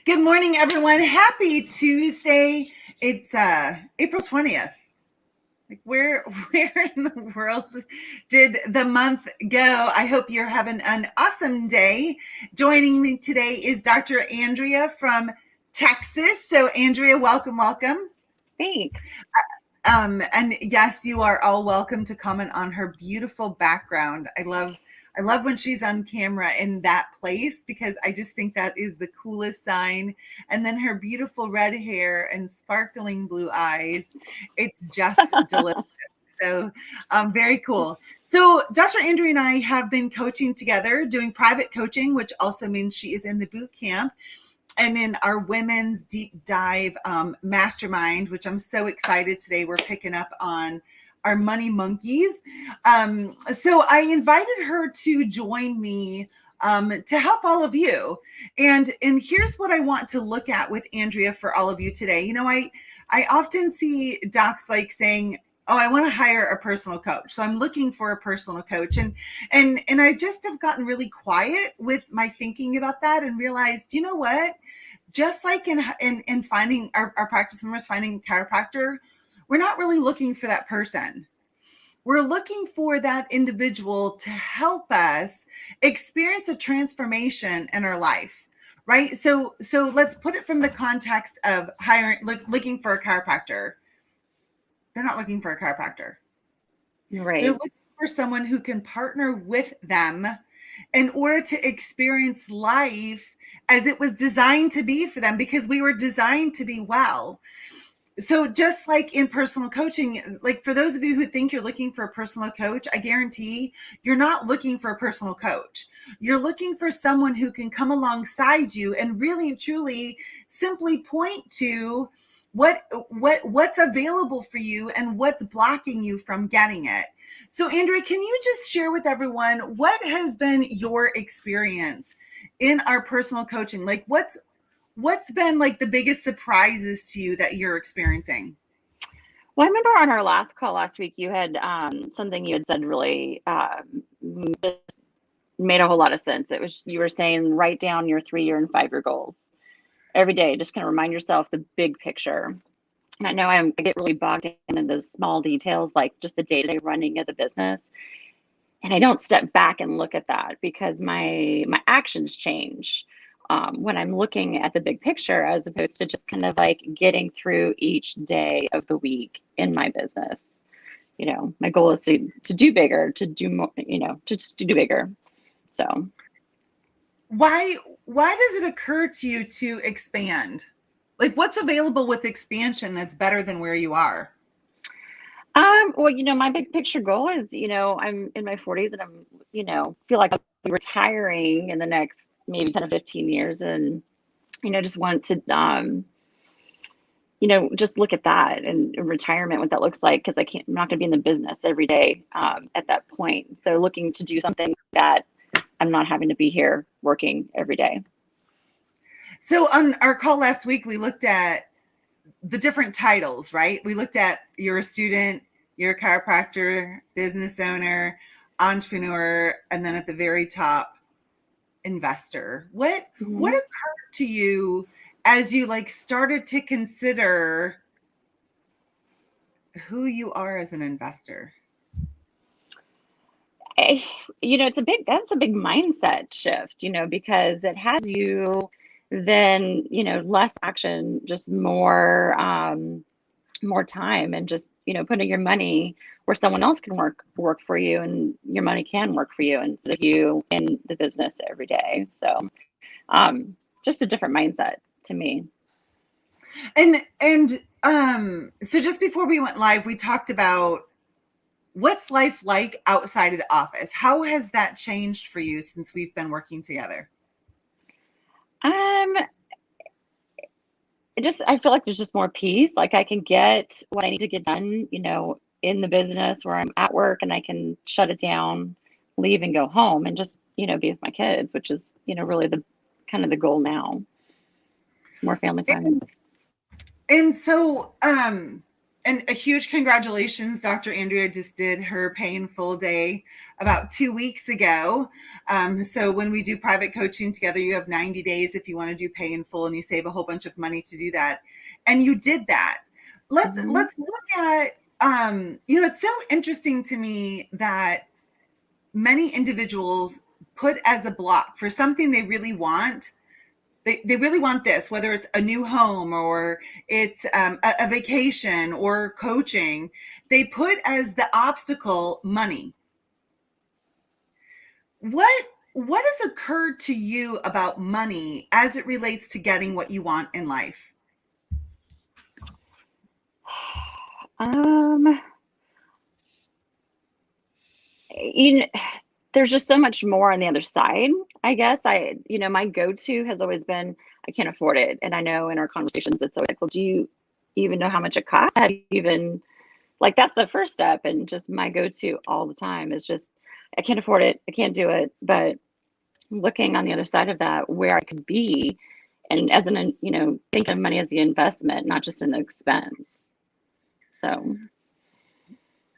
Good morning, everyone. Happy Tuesday. It's April 20th. Like where in the world did the month go? I hope you're having an awesome day. Joining me today is Dr. Andrea from Texas. So Andrea, welcome. Thanks. And yes, you are all welcome to comment on her beautiful background. I love when she's on camera in that place because I just think that is the coolest sign. And then her beautiful red hair and sparkling blue eyes. It's just delicious. So very cool. So Dr. Andrea and I have been coaching together, doing private coaching, which also means she is in the boot camp. And in our women's deep dive mastermind, which I'm so excited today, we're picking up on our money monkeys. So I invited her to join me to help all of you. And here's what I want to look at with Andrea for all of you today. You know, I often see docs like saying, oh, I want to hire a personal coach. So I'm looking for a personal coach. And I just have gotten really quiet with my thinking about that and realized, you know what? Just like in finding our practice members, finding a chiropractor, we're not really looking for that person. We're looking for that individual to help us experience a transformation in our life, right? So let's put it from the context of looking for a chiropractor. They're not looking for a chiropractor. Right. They're looking for someone who can partner with them in order to experience life as it was designed to be for them, because we were designed to be well. So just like in personal coaching, like for those of you who think you're looking for a personal coach, I guarantee you're not looking for a personal coach. You're looking for someone who can come alongside you and really and truly simply point to what's available for you and what's blocking you from getting it. So Andrea, can you just share with everyone what has been your experience in our personal coaching? Like what's been like the biggest surprises to you that you're experiencing? Well, I remember on our last call last week, you had something you had said really just made a whole lot of sense. It was, you were saying, write down your 3-year and 5-year goals every day. Just kind of remind yourself the big picture. And I know I get really bogged in the small details, like just the day-to-day running of the business. And I don't step back and look at that because my actions change when I'm looking at the big picture, as opposed to just kind of like getting through each day of the week in my business. You know, my goal is to do bigger, to do more, to just do bigger. So Why does it occur to you to expand? Like what's available with expansion that's better than where you are? Well, my big picture goal is, I'm in my 40s and I'm, feel like I'll be retiring in the next maybe 10 or 15 years. And, just want to, just look at that and retirement, what that looks like, because I'm not going to be in the business every day at that point. So looking to do something that I'm not having to be here working every day. So on our call last week, we looked at the different titles, right? We looked at you're a student, you're a chiropractor, business owner, entrepreneur, and then at the very top, investor. What occurred to you as you started to consider who you are as an investor? That's a big mindset shift, because it has you then, less action, just more time, and just, putting your money where someone else can work for you, and your money can work for you instead of you in the business every day. So just a different mindset to me. And so just before we went live, we talked about what's life like outside of the office. How has that changed for you since we've been working together? I feel like there's just more peace. Like I can get what I need to get done, in the business where I'm at work, and I can shut it down, leave and go home and just, be with my kids, which is, really the kind of the goal now. More family time. And so, And a huge congratulations. Dr. Andrea just did her pay in full day about 2 weeks ago. So when we do private coaching together, you have 90 days if you want to do pay in full, and you save a whole bunch of money to do that. And you did that. Let's look at, it's so interesting to me that many individuals put as a block for something they really want. They really want this, whether it's a new home or it's a vacation or coaching. They put as the obstacle money. What has occurred to you about money as it relates to getting what you want in life? There's just so much more on the other side, I guess. My go-to has always been, I can't afford it. And I know in our conversations, it's always like, well, do you even know how much it costs? Have you even, like, that's the first step. And just my go-to all the time is just, I can't afford it. I can't do it. But looking on the other side of that, where I could be, and as an, think of money as the investment, not just an expense. So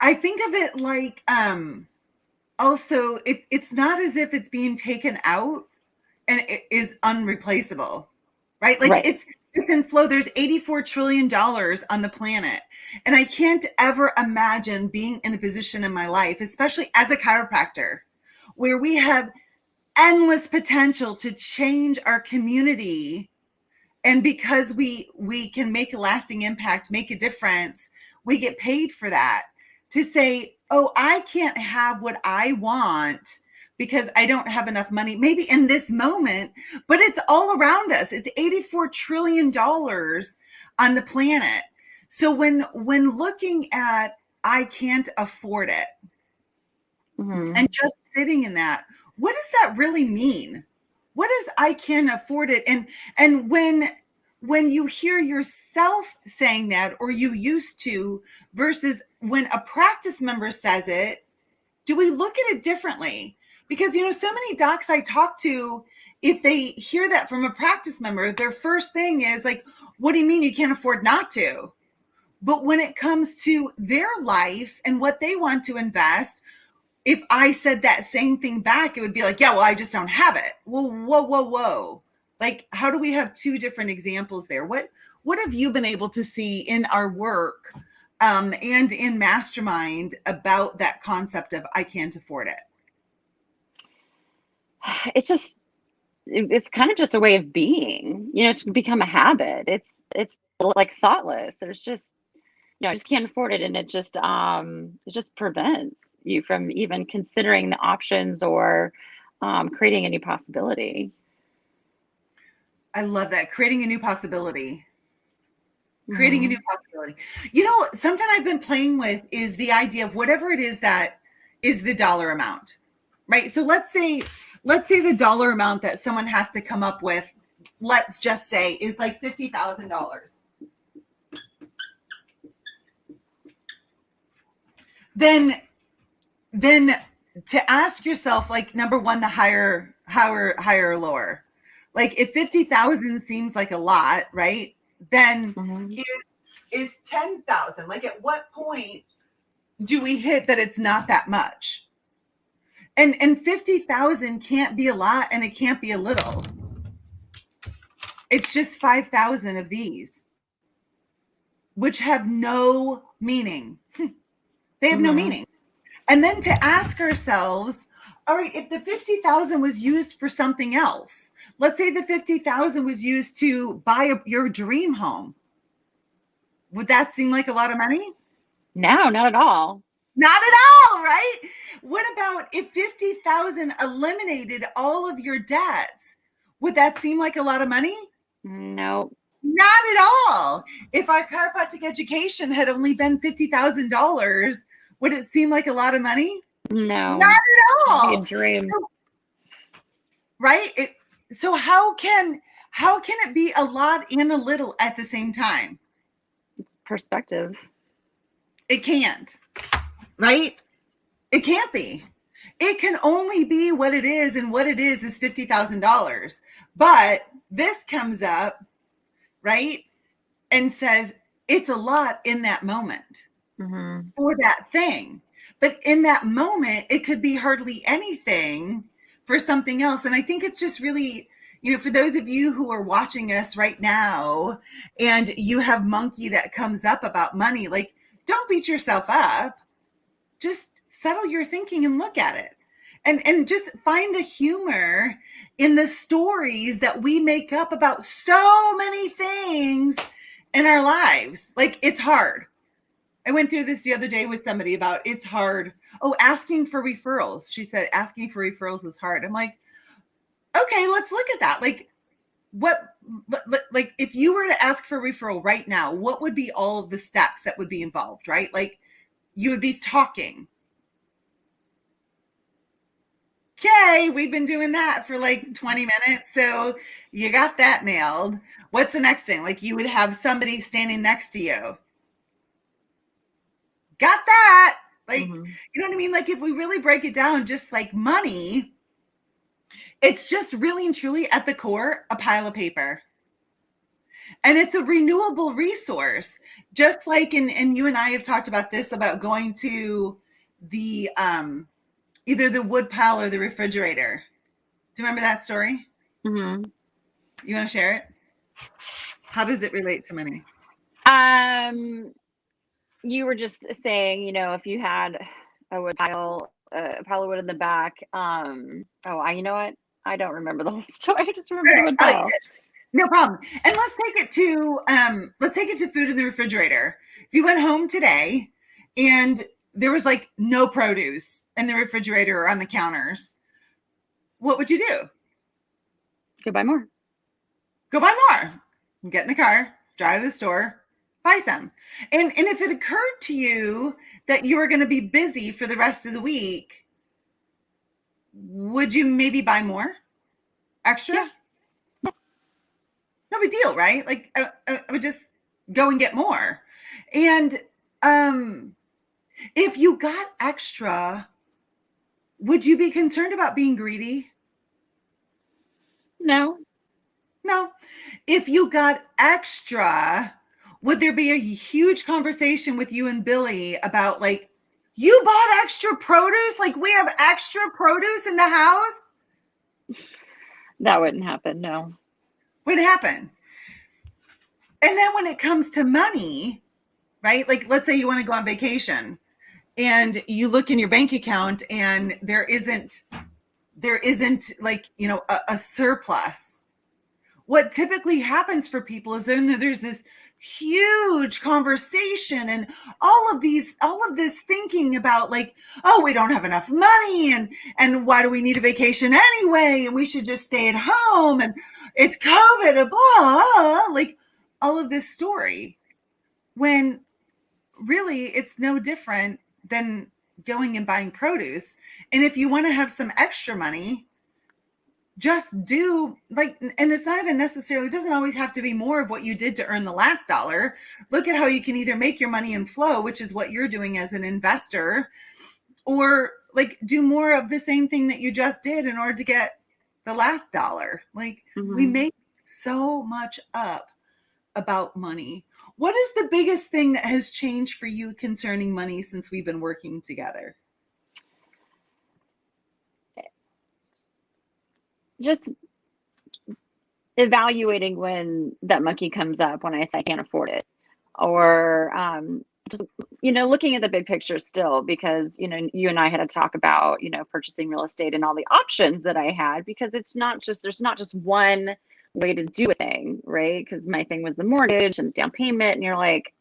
I think of it like, also, it's not as if it's being taken out and it is unreplaceable, right? Like right. it's in flow. There's $84 trillion on the planet. And I can't ever imagine being in a position in my life, especially as a chiropractor, where we have endless potential to change our community. And because we can make a lasting impact, make a difference, we get paid for that. To say, oh, I can't have what I want because I don't have enough money, maybe in this moment, but it's all around us. It's $84 trillion on the planet. So when looking at, I can't afford it, and just sitting in that, what does that really mean? What does I can't afford it? And when you hear yourself saying that, or you used to, versus when a practice member says it, do we look at it differently? Because, so many docs I talk to, if they hear that from a practice member, their first thing is like, what do you mean you can't afford not to? But when it comes to their life and what they want to invest, if I said that same thing back, it would be like, yeah, well, I just don't have it. Well, whoa. Like, how do we have two different examples there? What have you been able to see in our work and in Mastermind about that concept of I can't afford it? It's kind of just a way of being, it's become a habit. It's like thoughtless. There's just, I just can't afford it. And it just prevents you from even considering the options or creating a new possibility. I love that. Creating a new possibility. Something I've been playing with is the idea of whatever it is that is the dollar amount, right? So let's say the dollar amount that someone has to come up with, let's just say, is like $50,000. Then to ask yourself, like, number one, the higher or lower. Like, if 50,000 seems like a lot, right? Then is 10,000. Like, at what point do we hit that it's not that much? And 50,000 can't be a lot and it can't be a little. It's just 5,000 of these, which have no meaning. They have no meaning. And then to ask ourselves, all right, if the 50,000 was used for something else, let's say the 50,000 was used to buy your dream home, would that seem like a lot of money? No, not at all. Not at all, right? What about if 50,000 eliminated all of your debts? Would that seem like a lot of money? No. Not at all. If our chiropractic education had only been $50,000, would it seem like a lot of money? No. Not at all. It'd be a dream. Right? So how can it be a lot and a little at the same time? It's perspective. It can't. Right? It can't be. It can only be what it is, and what it is $50,000. But this comes up, right, and says it's a lot in that moment Mm-hmm. for that thing. But in that moment, it could be hardly anything for something else. And I think it's just really, for those of you who are watching us right now and you have monkey that comes up about money, like, don't beat yourself up. Just settle your thinking and look at it. And just find the humor in the stories that we make up about so many things in our lives. Like, it's hard. I went through this the other day with somebody about it's hard. Oh, asking for referrals. She said asking for referrals is hard. I'm like, okay, let's look at that. Like, what, like, if you were to ask for a referral right now, what would be all of the steps that would be involved, right? Like, you would be talking. Okay, we've been doing that for like 20 minutes. So you got that nailed. What's the next thing? Like, you would have somebody standing next to you. Got that. Like, Mm-hmm. you know what I mean? Like, if we really break it down, just like money, it's just really and truly at the core, a pile of paper. And it's a renewable resource. Just like, and you and I have talked about this, about going to the, either the wood pile or the refrigerator. Do you remember that story? Mm-hmm. You want to share it? How does it relate to money? You were just saying, if you had a pile of wood in the back. You know what? I don't remember the whole story. I just remember All the right. wood pile. No problem. And let's take it to food in the refrigerator. If you went home today and there was like no produce in the refrigerator or on the counters, what would you do? Go buy more. Go buy more. Get in the car, drive to the store, buy some. And if it occurred to you that you were going to be busy for the rest of the week, would you maybe buy more extra? Yeah. No big deal, right? Like, I would just go and get more. And if you got extra, would you be concerned about being greedy? No. No. If you got extra, would there be a huge conversation with you and Billy about, like, you bought extra produce? Like, we have extra produce in the house? That wouldn't happen. No. What happened? And then when it comes to money, right? Like, let's say you want to go on vacation and you look in your bank account and there isn't like, a surplus. What typically happens for people is then there's this huge conversation and all of this thinking about, like, oh, we don't have enough money, and why do we need a vacation anyway, and we should just stay at home, and it's COVID, and blah, like, all of this story, when really it's no different than going and buying produce. And if you want to have some extra money, just do, like, and it's not even necessarily, it doesn't always have to be more of what you did to earn the last dollar. Look at how you can either make your money in flow, which is what you're doing as an investor, or like do more of the same thing that you just did in order to get the last dollar. Like, we Mm-hmm. make so much up about money. What is the biggest thing that has changed for you concerning money since we've been working together? Just evaluating when that monkey comes up when I say I can't afford it, or just looking at the big picture still, because you and I had a talk about purchasing real estate and all the options that I had, because there's not just one way to do a thing, right? Because my thing was the mortgage and down payment, and you're like,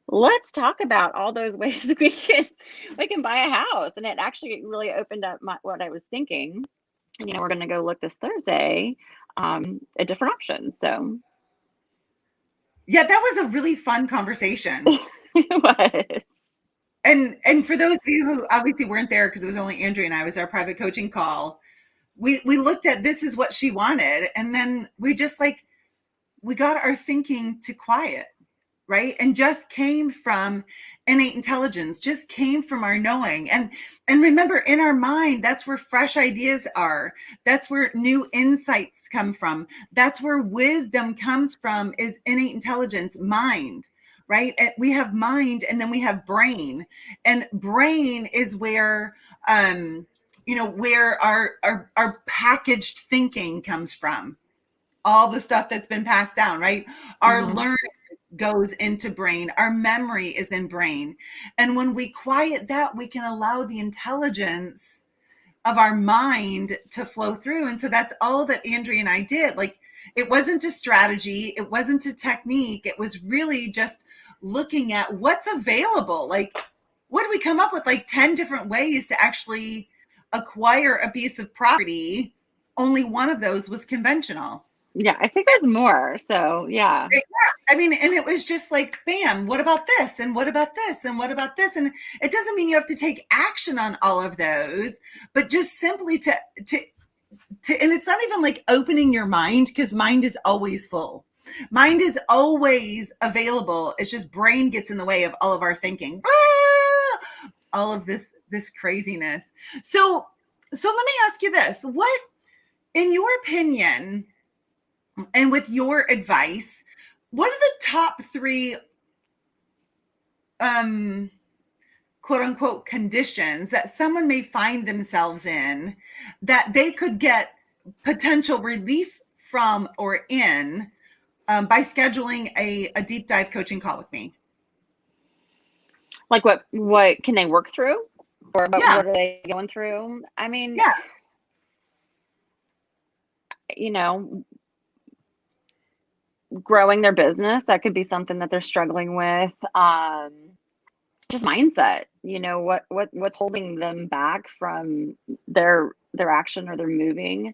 let's talk about all those ways we can buy a house. And it actually really opened up what I was thinking. And we're going to go look this Thursday at different options. So Yeah, that was a really fun conversation. it was. And for those of you who obviously weren't there, because it was only Andrea and I, was our private coaching call. We looked at, this is what she wanted, and then we just, like, we got our thinking to quiet, right? And just came from innate intelligence, just came from our knowing. And remember, in our mind, that's where fresh ideas are. That's where new insights come from. That's where wisdom comes from, is innate intelligence, mind. right? We have mind, and then we have brain. And brain is where, where our packaged thinking comes from. All the stuff that's been passed down, right? Our Mm-hmm. learning goes into brain. Our memory is in brain. And when we quiet that, we can allow the intelligence of our mind to flow through. And so that's all that Andrea and I did. Like, it wasn't a strategy, it wasn't a technique, it was really just looking at what's available. Like, what did we come up with? Like 10 different ways to actually acquire a piece of property. Only one of those was conventional. Yeah, I think there's more. So yeah. Yeah, I mean, and it was just like, bam, what about this? And what about this? And what about this? And it doesn't mean you have to take action on all of those, but just simply and it's not even like opening your mind, because mind is always full. Mind is always available. It's just brain gets in the way of all of our thinking. All of this craziness. So let me ask you this. What, in your opinion, and with your advice, what are the top 3 quote unquote conditions that someone may find themselves in that they could get potential relief from or in, by scheduling a deep dive coaching call with me? Like what can they work through, or Yeah, what are they going through? I mean, yeah, you know, growing their business, that could be something that they're struggling with. Just mindset, what's holding them back from their action or their moving.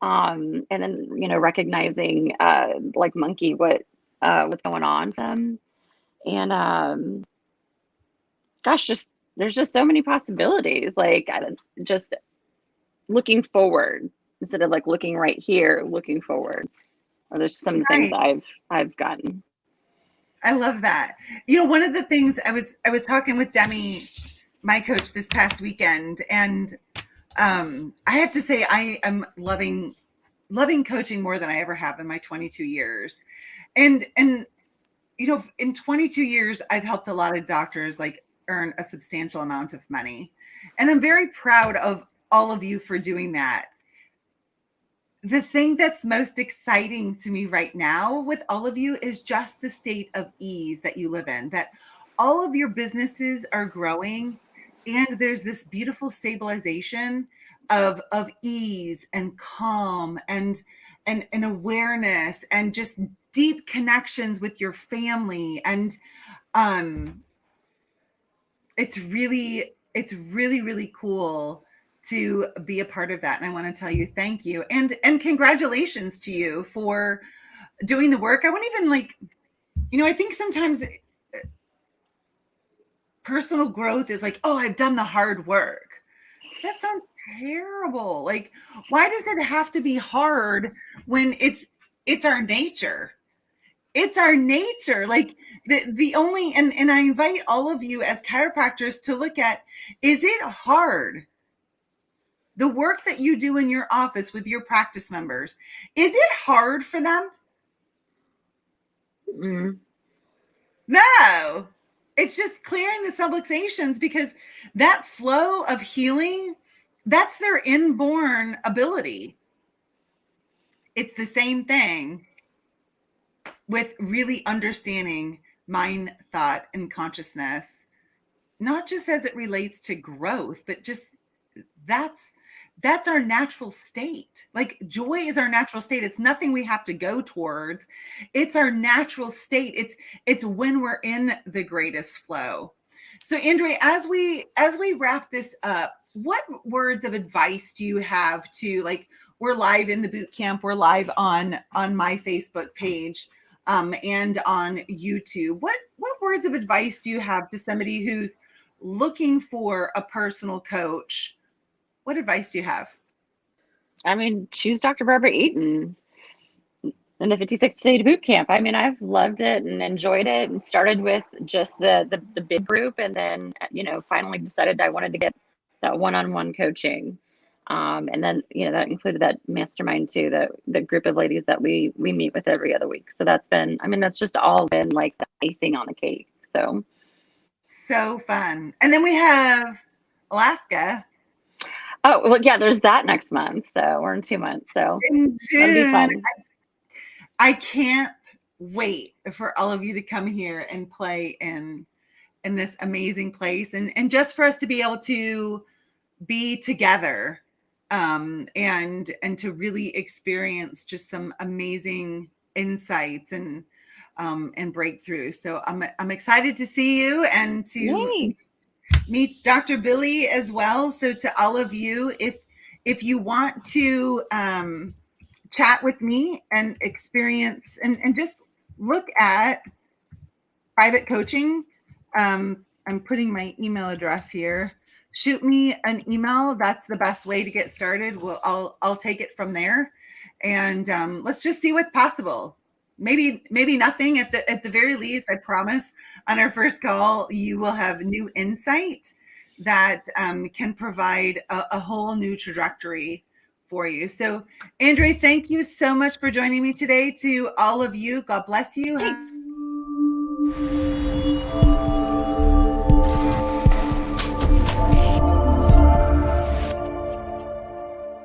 And then, recognizing, like monkey, what's going on with them. And gosh, there's just so many possibilities. Like, just looking forward instead of like looking right here, looking forward. Or there's some things right. that I've gotten. I love that. One of the things I was talking with Demi, my coach, this past weekend, and I have to say I am loving coaching more than I ever have in my 22 years. And in 22 years, I've helped a lot of doctors like earn a substantial amount of money. And I'm very proud of all of you for doing that. The thing that's most exciting to me right now with all of you is just the state of ease that you live in, that all of your businesses are growing, and there's this beautiful stabilization of ease and calm and awareness and just deep connections with your family. And um it's really really cool to be a part of that. And I want to tell you thank you, and congratulations to you for doing the work. I wouldn't even like, I think sometimes personal growth is like, oh, I've done the hard work. That sounds terrible. Like, why does it have to be hard when it's our nature? It's our nature. Like, the only, and I invite all of you as chiropractors to look at, is it hard? The work that you do in your office with your practice members, is it hard for them? Mm. No. It's just clearing the subluxations, because that flow of healing, that's their inborn ability. It's the same thing with really understanding mind, thought, and consciousness, not just as it relates to growth, but just that's that's our natural state. Like, joy is our natural state. It's nothing we have to go towards. It's our natural state. It's when we're in the greatest flow. So Andrea, as we wrap this up, what words of advice do you have to, like, we're live in the boot camp, we're live on my Facebook page, and on YouTube. What words of advice do you have to somebody who's looking for a personal coach? What advice do you have? I mean, choose Dr. Barbara Eaton and the 56-day boot camp. I mean, I've loved it and enjoyed it, and started with just the big group, and then finally decided I wanted to get that one-on-one coaching. And then, that included that mastermind too, the group of ladies that we meet with every other week. So that's just all been like the icing on the cake. So So fun. And then we have Alaska oh well, yeah, there's that next month. So we're in 2 months. So in that'll be June. fun. I can't wait for all of you to come here and play in this amazing place, and just for us to be able to be together, and to really experience just some amazing insights and breakthroughs. So I'm excited to see you and to Yay. meet Dr. Billy as well. So to all of you, if you want to chat with me and experience and just look at private coaching, I'm putting my email address here. Shoot me an email. That's the best way to get started. I'll take it from there, and let's just see what's possible. Maybe nothing at the very least. I promise. On our first call, you will have new insight that can provide a whole new trajectory for you. So, Andrea, thank you so much for joining me today. To all of you, God bless you. Thanks.